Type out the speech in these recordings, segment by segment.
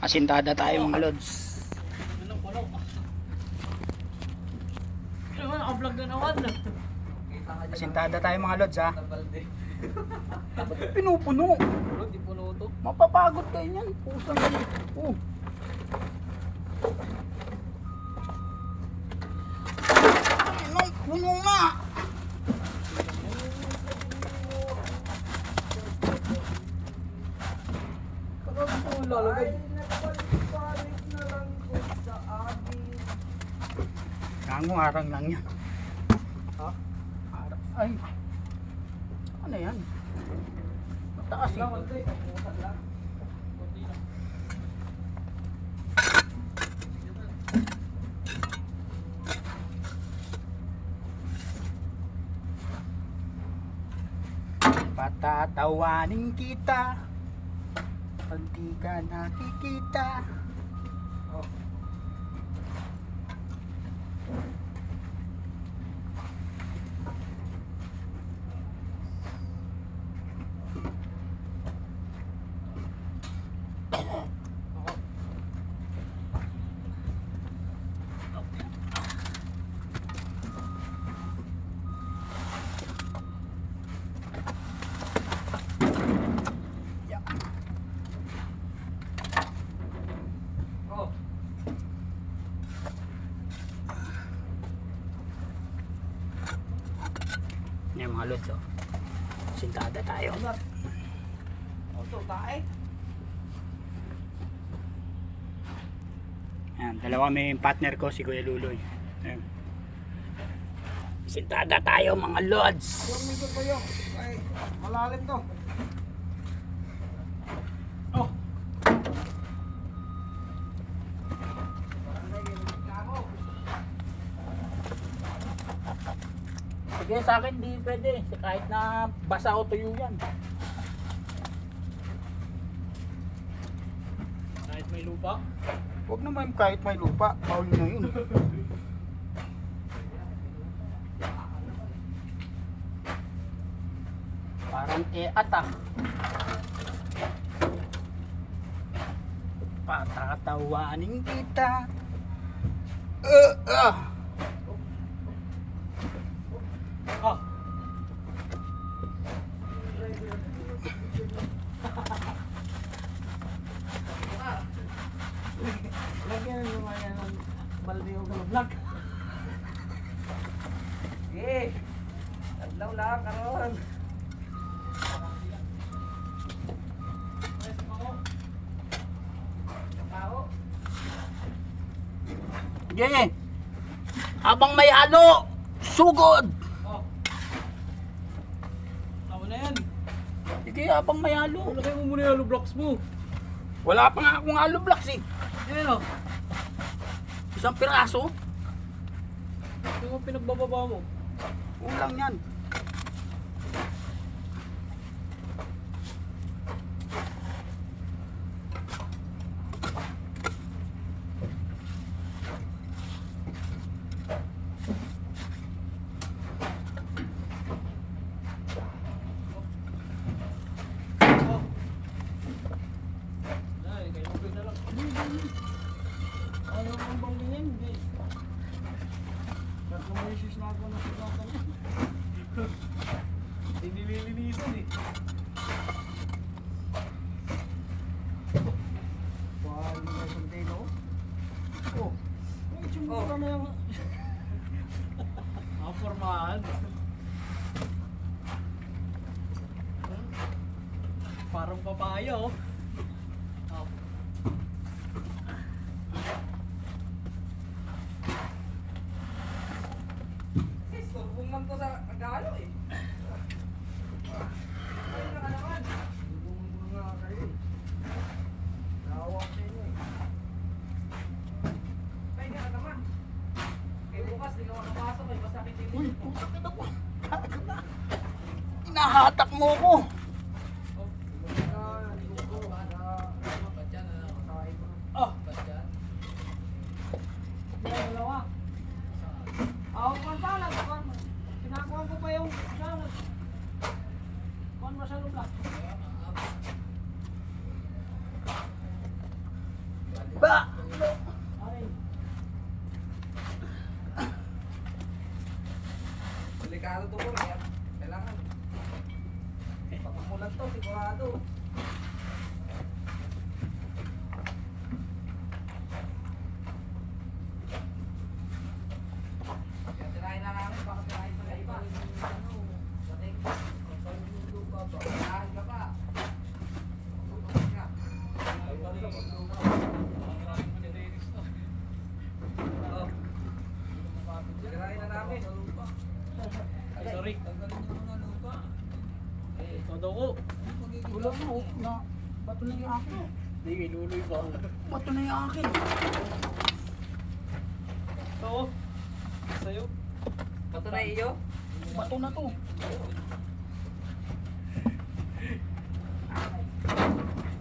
Asintada tayo mga lods. Anong puno? Ano naman, naka-vlog na naman. Asintada tayo mga lods ha. Ba't pinupuno? Puno, di puno to. Mapapagod kayo niyan. Pusang yan. Oh. Ay, puno nga. Parang po lalagay. Kango arang lang yan. Ha? Arang. Ay. Ano yan? Mataas eh. Konti. Konti lang. Patatawanin kita pag di ka nakikita. Oh. Oh. Yan mga lods oh. Sintada tayo. Auto tayo. Yan, dalawa may partner ko si Kuya Luloy. Ayan. Sintada tayo mga lods. Huwag may ito kayo. Ay, malalim to. Oh. Sige sa akin di pwede. Kahit na basa o tuyo yan. Kahit may lupa. Huwag naman kahit may lupa. Bawal na yun. Parang ata. Patatawanin kita. Oh. Lagyan mo nga yan ng balde o vlog. Eh, adlaw lang karon. Sige. Habang may halo, sugod. Oh. Tama na yan. Sige, habang may halo. Lagay mo muna yung hollow blocks mo. Wala pa nga akong halo blocks eh. Yan o. Isang piraso. Yung pinagbababa mo. Ulang yan. Oh. Ay, kayo mo na lang. Ayaw kang bang ganyan, hindi. Ba't naman yung sis na ako na sugatan yan? Hindi nililinisan eh. Wala na yung container. Oh. Ay, tsumura na yung... Ang formahan. Parang papaya oh. Oh. Sis, turbong man to sa Tagalog eh. Ay, naka naman. Turbong mo nga kayo eh. Nawak sa inyo eh. Ay, naka naman. Kaya bukas, di ka makapasok eh. Basta kitin Uy, putak na po. Inahatak mo ko. Oh. Dalawa. Ako kung pala, pinakuha ko pa yung salad. Kuhan mo sa lubla. Oh. Ay, naka naman. Turbong mo nga kayo eh. Basta kitin mo. Oh. Oh. Dalawa. Ako kung pala, pinakuha ko pa yung salad. Kuhan mo sa lubla. Kuhan mo sa lubla. Ay, naka naman. Turbong mo nga kayo eh. Basta kitin mo. Oh. Dalawa. Ako kung pala, pinakuha ko pa yung salad. Kuhan mo sa lubla. Kuhan mo sa lubla. Ay, naka naman. Oh. Sirain na namin. Ay, sorry. Tanggalin yung mga lupa. Todo ko. Wala na, oh, na. Bato na yung akin. Hindi, iluloy ba? Bato na yung akin. Ito. Sa'yo. Pato na iyo. Bato na to.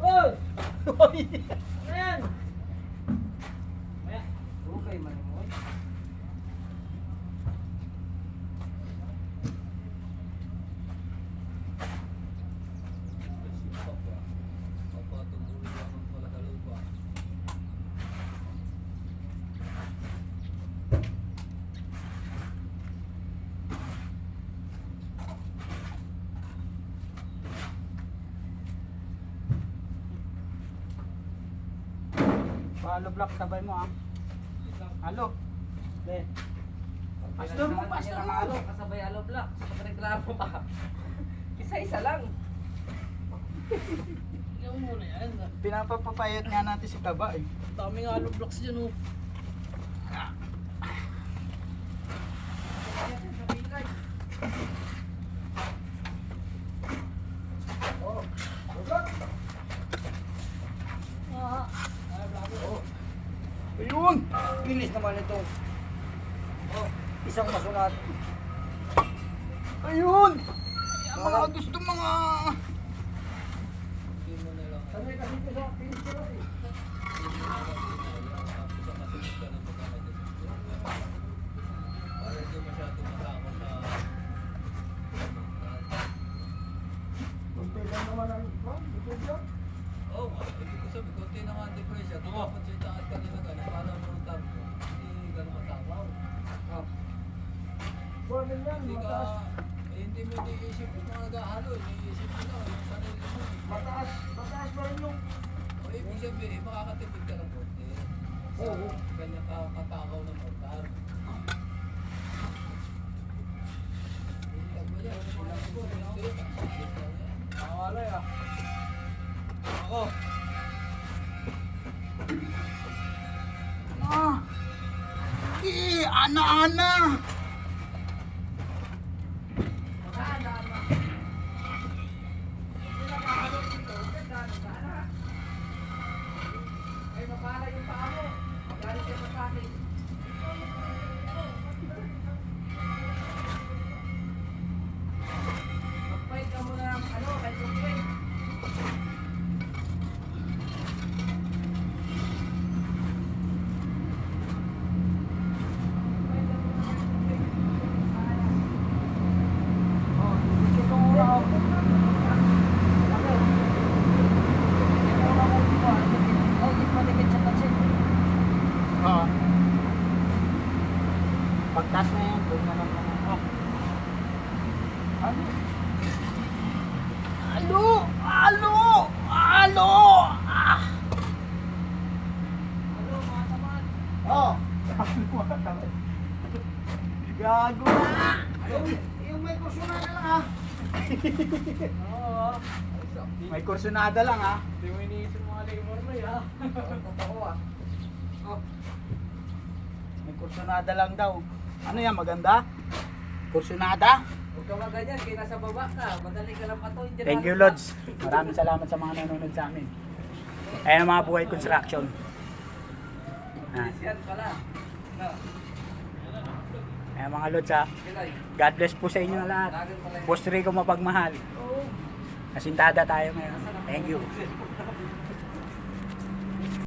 Oy! Hoy! Ano yan? Okay, man mo. Papatungulin naman pala sa lupa. Palo block, sabay mo ah. Halo. Le. Pastor mo, pastor mo. Halo, kasabay halo block. Sa reklamo pa. Isa-isa lang. Tingnan mo na yan. Pinapapapayat nga natin si Kaba eh. Daming hollow blocks dyan oh. Ayun! Bilis naman ito. Oh, isang masunat. Ayun! Mga gusto mga... Hindi mo na lang. Sanay kasi ito sa pinicture eh. Tapos sa kasunod ka ng magkakadyan. Para hindi masyado matako sa... Kunti lang naman ang ito. Oo nga, ibig ko sabi, konti na nga ang depresya. Kung dapat siya itaas ka nila gano'n, para marutab mo, hindi gano'n matakaw. Oh. Border yan, Hindi ka, mataas. hindi mo iniisip yung mga nag-ahalo, iniisip mo na yung sarili mo. Mataas pa rin yung... O ibig sabihin, makakatipid ka ng konti. Oo. Ganyan ka katakaw ng mortar. Pag ba yan, mga ibo, hindi, taksik lang yan. Nakawalay ah. Ako. Ah! Ana-ana! Ay, mapala yung paa mo. Magalit ka pa sa akin. Magpahit ka muna ng ano, kahit sumpay. Oh, gusto ko na ako. Oo. Pagtas na yan, doon na lang naman. Oh. Ano? Alo! Alo! Alo! Ah! Ano, mga tamad? Oh! Gago na! Yung may kusuna na lang ha. Oo. May kursunada lang ha. Hindi mo iniisip mga labor mo ah. Totoo ah. Oh. May kursunada lang daw. Ano yan, maganda? Kursunada? Huwag ka maganyan, kaya nasa baba ka. Madali ka lang patuloy dyan. Thank you, Lods. Maraming salamat sa mga nanonood sa amin. Ayan ang mga buhay construction. Ah. Yan pala. No. Ayan mga Lods ha. Kilay. God bless po sa inyo na lahat. Lagan pala yun. Boss Rico mapagmahal. Oo. Asintada tayo ngayon. Thank you.